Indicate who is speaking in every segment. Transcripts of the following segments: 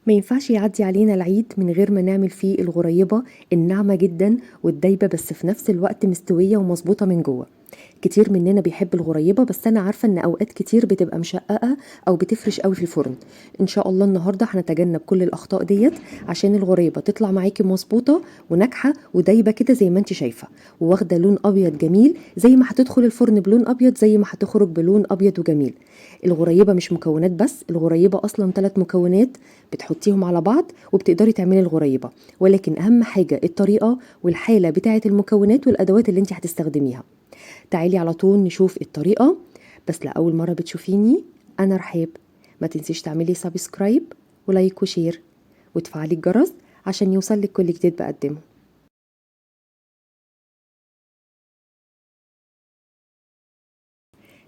Speaker 1: ما ينفعش يعدي علينا العيد من غير ما نعمل فيه الغريبة الناعمة جدا والدايبة بس في نفس الوقت مستوية ومظبوطة من جوه. كتير مننا بيحب الغريبة، بس انا عارفة ان اوقات كتير بتبقى مشققة او بتفرش قوي في الفرن. ان شاء الله النهاردة هنتجنب كل الاخطاء ديت عشان الغريبة تطلع معاكي مظبوطة وناجحة ودايبة كده زي ما انت شايفة، وواخدة لون ابيض جميل، زي ما هتدخل الفرن بلون ابيض زي ما هتخرج بلون ابيض وجميل. الغريبة مش مكونات بس، الغريبة اصلا 3 مكونات بتحطيهم على بعض وبتقدري تعملي الغريبة، ولكن اهم حاجة الطريقة والحالة بتاعة المكونات والادوات اللي انت هتستخدميها. تعالي على طول نشوف الطريقة. بس لأول مرة بتشوفيني أنا رحاب، ما تنسيش تعملي سبسكرايب ولايك وشير وتفعلي الجرس عشان يوصلك كل جديد بقدمه.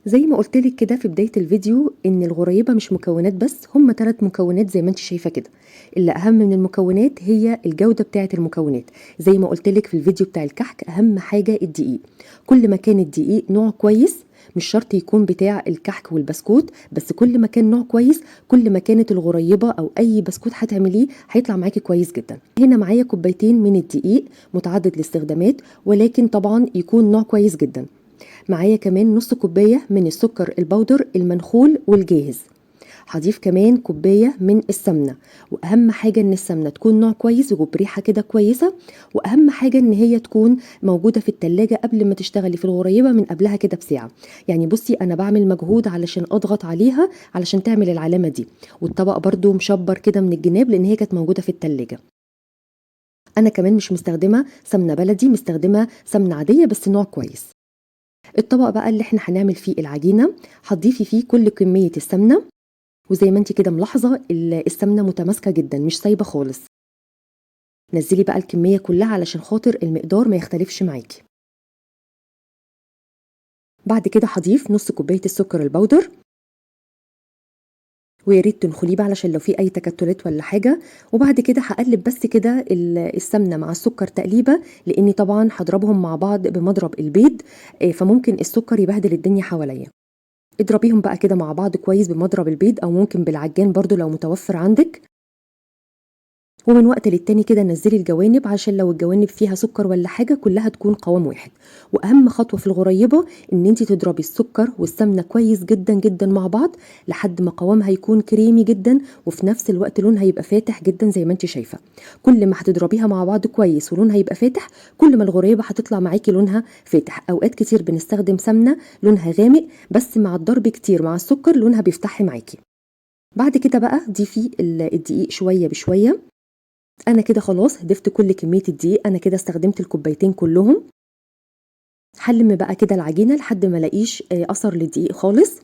Speaker 1: زي ما قلتلك كده في بداية الفيديو ان الغريبة مش مكونات بس، هم 3 مكونات زي ما انت شايفة كده. اللي اهم من المكونات هي الجودة بتاعة المكونات. زي ما قلتلك في الفيديو بتاع الكحك اهم حاجة الدقيق. كل ما كان الدقيق نوع كويس، مش شرط يكون بتاع الكحك والبسكوت بس، كل ما كان نوع كويس كل ما كانت الغريبة او اي بسكوت هتعمليه هيطلع معاكي كويس جدا. هنا معايا كوبايتين من الدقيق متعدد الاستخدامات، ولكن طبعا يكون نوع كويس جدا. معايا كمان نص كوباية من السكر البودر المنخول والجاهز. هضيف كمان كوباية من السمنة، واهم حاجة ان السمنة تكون نوع كويس وبريحة كده كويسة، واهم حاجة ان هي تكون موجودة في التلاجة قبل ما تشتغلي في الغريبة من قبلها كده بساعة. يعني بصي انا بعمل مجهود علشان اضغط عليها علشان تعمل العلامة دي، والطبق برضو مشبر كده من الجناب لان هي كانت موجودة في التلاجة. انا كمان مش مستخدمة سمنة بلدي، مستخدمة سمنة عادية بس نوع كويس. الطبق بقى اللي احنا هنعمل فيه العجينة هتضيفي فيه كل كمية السمنة، وزي ما انت كده ملاحظة السمنة متماسكة جدا مش سايبة خالص. نزلي بقى الكمية كلها علشان خاطر المقدار ما يختلفش معاكي. بعد كده هضيف نص كوباية السكر البودر، ويا ريت تنخليه بقى علشان لو في اي تكتلات ولا حاجة. وبعد كده هقلب بس كده السمنة مع السكر تقليبة، لاني طبعا هضربهم مع بعض بمضرب البيض، فممكن السكر يبهدل الدنيا حواليا. اضربيهم بقى كده مع بعض كويس بمضرب البيض او ممكن بالعجان برضو لو متوفر عندك. ومن وقت للتاني كده نزلي الجوانب عشان لو الجوانب فيها سكر ولا حاجة كلها تكون قوام واحد. واهم خطوة في الغريبة ان انت تضربي السكر والسمنة كويس جدا جدا مع بعض لحد ما قوامها يكون كريمي جدا، وفي نفس الوقت لونها يبقى فاتح جدا زي ما انت شايفة. كل ما هتضربيها مع بعض كويس ولونها يبقى فاتح، كل ما الغريبة هتطلع معاكي لونها فاتح. اوقات كتير بنستخدم سمنة لونها غامق، بس مع الضرب كتير مع السكر لونها بيفتح معاكي. بعد كده بقى ضيفي الدقيق شوية بشوية. انا كده خلاص ضفت كل كمية الدقيق، انا كده استخدمت الكوبايتين كلهم. هلم بقى كده العجينة لحد ما الاقيش اثر للدقيق خالص.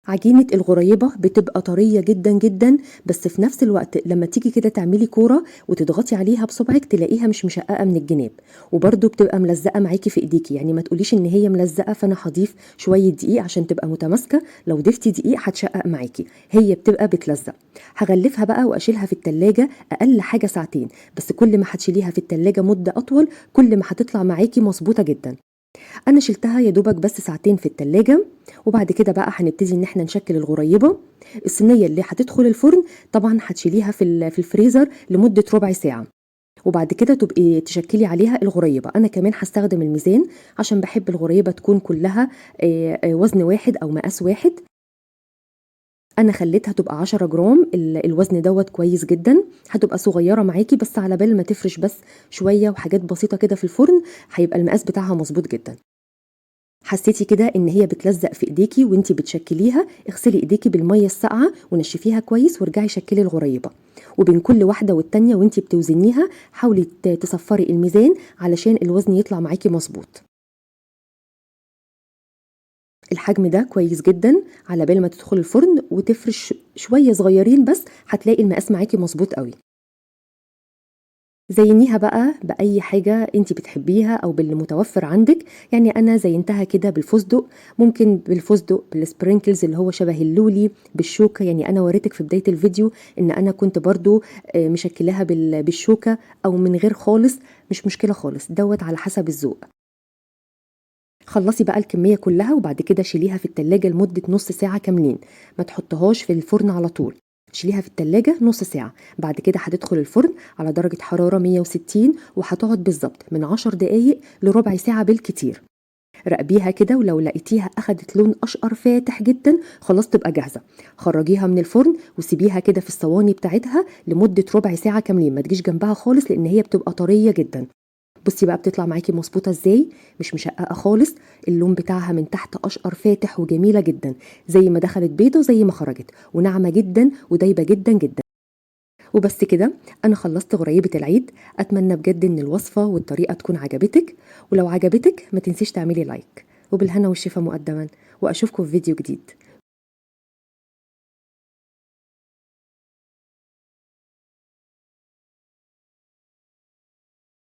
Speaker 1: عجينة الغريبة بتبقى طرية جدا جدا، بس في نفس الوقت لما تيجي كده تعملي كورة وتضغطي عليها بصبعك تلاقيها مش مشققة من الجناب، وبرده بتبقى ملزقة معاكي في ايديكي. يعني ما تقوليش ان هي ملزقة فانا هضيف شوية دقيق عشان تبقى متماسكة، لو ضفتي دقيق هتشقق معاكي، هي بتبقى بتلزق. هغلفها بقى واشيلها في التلاجة اقل حاجة ساعتين، بس كل ما هتشيليها في التلاجة مدة اطول كل ما هتطلع معاكي مظبوطة جدا. انا شلتها يا دوبك بس ساعتين في التلاجة. وبعد كده بقى هنبتدي ان احنا نشكل الغريبة. الصينية اللي هتدخل الفرن طبعا هتشيليها في الفريزر لمدة ربع ساعة، وبعد كده تبقي تشكلي عليها الغريبة. انا كمان هستخدم الميزان عشان بحب الغريبة تكون كلها وزن واحد او مقاس واحد. انا خليتها تبقى 10 جرام، الوزن دوت كويس جدا. هتبقى صغيرة معاكي بس على بال ما تفرش بس شوية وحاجات بسيطة كده في الفرن هيبقى المقاس بتاعها مظبوط جدا. حسيتي كده ان هي بتلزق في ايديكي وانتي بتشكليها، اغسلي ايديكي بالميه الساقعه ونشفيها كويس وارجعي شكلي الغريبه. وبين كل واحده والتانيه وانتي بتوزنيها حاولي تصفري الميزان علشان الوزن يطلع معاكي مظبوط. الحجم ده كويس جدا على بال ما تدخل الفرن وتفرش شويه صغيرين بس هتلاقي المقاس معاكي مظبوط قوي. زينيها بقى بأي حاجة انتي بتحبيها او باللي متوفر عندك. يعني انا زينتها كده بالفستق، ممكن بالفستق بالسبرينكلز اللي هو شبه اللولي، بالشوكة. يعني انا وريتك في بداية الفيديو ان انا كنت برضو مشكلاها بالشوكة او من غير خالص، مش مشكلة خالص، دوت على حسب الذوق. خلصي بقى الكمية كلها وبعد كده شيليها في التلاجة لمدة نص ساعة كاملين، ما تحطهاش في الفرن على طول. تشيليها في التلاجة نص ساعة. بعد كده هتدخل الفرن على درجة حرارة 160 وهتقعد بالظبط من 10 دقايق لربع ساعة بالكتير. راقبيها كده، ولو لقيتيها اخدت لون اشقر فاتح جدا خلاص تبقى جاهزه. خرجيها من الفرن وسيبيها كده في الصواني بتاعتها لمده ربع ساعه كاملين، ما تجيش جنبها خالص لان هي بتبقى طريه جدا. بصي بقى بتطلع معاكي مظبوطه ازاي، مش مشققه خالص، اللون بتاعها من تحت اشقر فاتح وجميله جدا، زي ما دخلت بيضه زي ما خرجت، وناعمه جدا ودايبه جدا جدا. وبس كده انا خلصت غريبة العيد. اتمنى بجد ان الوصفة والطريقة تكون عجبتك، ولو عجبتك ما تنسيش تعملي لايك. وبالهنا والشفا مقدما، واشوفكم في فيديو جديد.